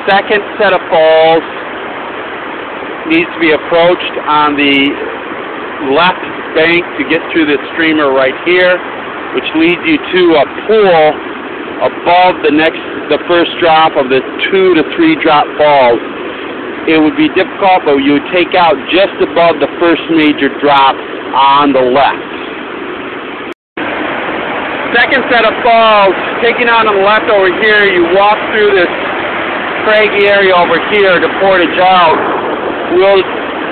second set of falls needs to be approached on the left bank to get through this streamer right here, which leads you to a pool above the first drop of the 2 to 3 drop falls. It would be difficult, but you would take out just above the first major drop on the left. Second set of falls, taking out on the left over here, you walk through this craggy area over here to portage out. We'll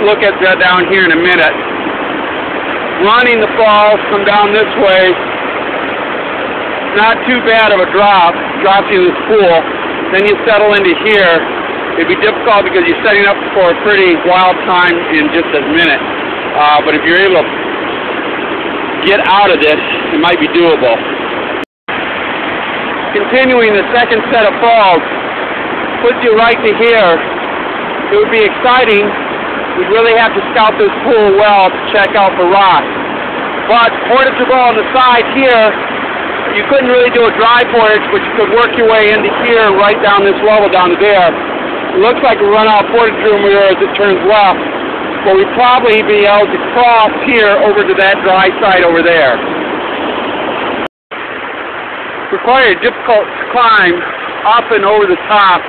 look at that down here in a minute. Running the falls, come down this way. Not too bad of a drop, drops you in this pool. Then you settle into here. It'd be difficult because you're setting up for a pretty wild time in just a minute. But if you're able to get out of this, it might be doable. Continuing the second set of falls puts you right to here. It would be exciting. We'd really have to scout this pool well to check out for rocks. But portageable on the side here, you couldn't really do a dry portage, but you could work your way into here, right down this level down to there. It looks like we run out of portage room here as it turns left, but we'd probably be able to cross here over to that dry side over there. Require a difficult climb up and over the top,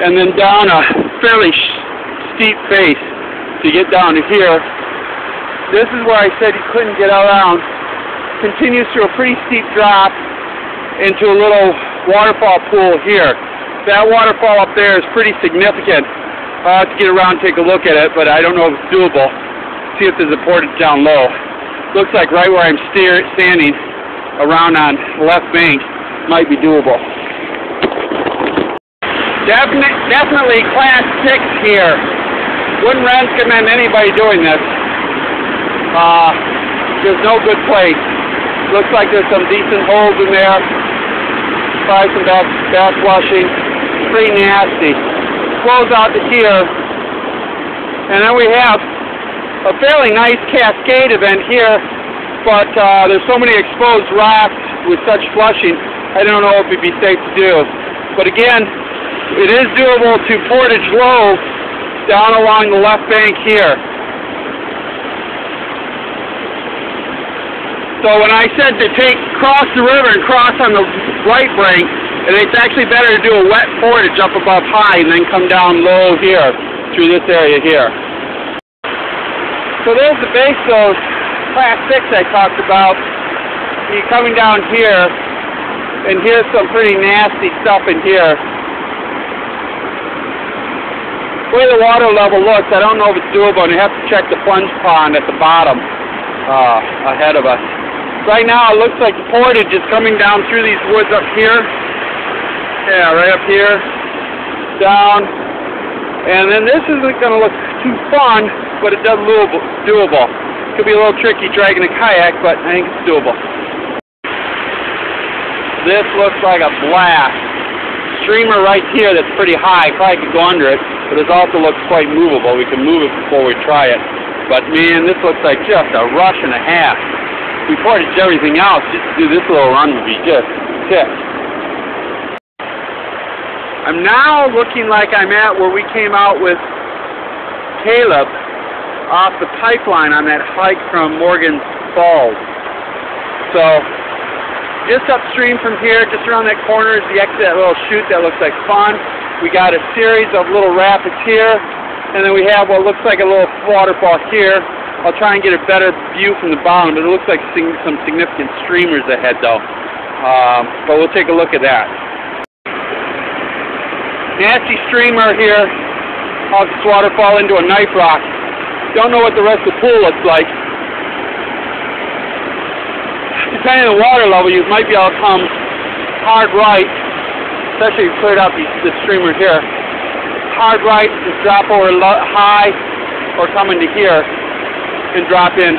and then down a fairly steep face to get down to here. This is where I said you couldn't get around. Continues through a pretty steep drop into a little waterfall pool here. That waterfall up there is pretty significant. I'll have to get around and take a look at it, but I don't know if it's doable. See if there's a portage down low. Looks like right where I'm standing, around on the left bank, might be doable. Definitely class 6 here. Wouldn't recommend anybody doing this. There's no good place. Looks like there's some decent holes in there. Probably some back flushing. Pretty nasty. Flows out to here. And then we have a fairly nice cascade event here, but there's so many exposed rocks with such flushing, I don't know if it'd be safe to do. But again, it is doable to portage low down along the left bank here. So when I said to cross the river and cross on the right bank, and it's actually better to do a wet portage up above high and then come down low here through this area here. So there's the base of those class 6 I talked about. You're coming down here, and here's some pretty nasty stuff in here. The way the water level looks, I don't know if it's doable, and you have to check the plunge pond at the bottom ahead of us. Right now it looks like the portage is coming down through these woods up here. Yeah, right up here, down. And then this isn't going to look too fun, but it does look doable. Could be a little tricky dragging a kayak, but I think it's doable. This looks like a blast. Streamer right here that's pretty high. Probably could go under it, but it also looks quite movable. We can move it before we try it. But man, this looks like just a rush and a half. We portaged everything else. Just to do this little run would be just sick. I'm now looking like I'm at where we came out with Caleb off the pipeline on that hike from Morgan's Falls. So just upstream from here, just around that corner is the exit, that little chute that looks like fun. We got a series of little rapids here, and then we have what looks like a little waterfall here. I'll try and get a better view from the bottom, but it looks like some significant streamers ahead though. But we'll take a look at that. Nasty streamer here off this waterfall into a knife rock. Don't know what the rest of the pool looks like. Depending on the water level, you might be able to come hard right, especially if you cleared out this streamer here. Hard right, just drop over high, or come into here and drop in.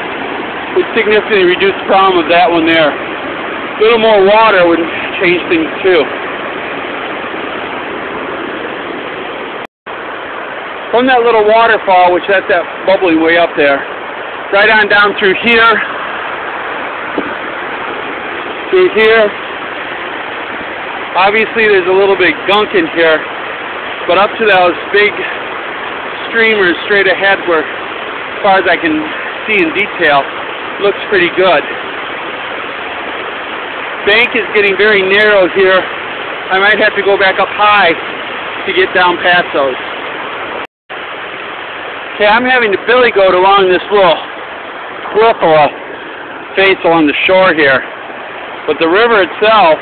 Would significantly reduce the problem of that one there. A little more water would change things too. From that little waterfall, which that's that bubbling way up there, right on down through here, obviously there's a little bit of gunk in here. but up to those big streamers straight ahead where, as far as I can see in detail, looks pretty good. Bank is getting very narrow here. I might have to go back up high to get down past those. Okay, I'm having to billy goat along this little cliff or a face along the shore here, but the river itself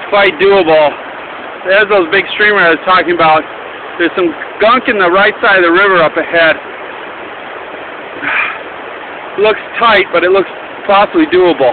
is quite doable. There's those big streamers I was talking about. There's some gunk in the right side of the river up ahead. Looks tight, but it looks possibly doable.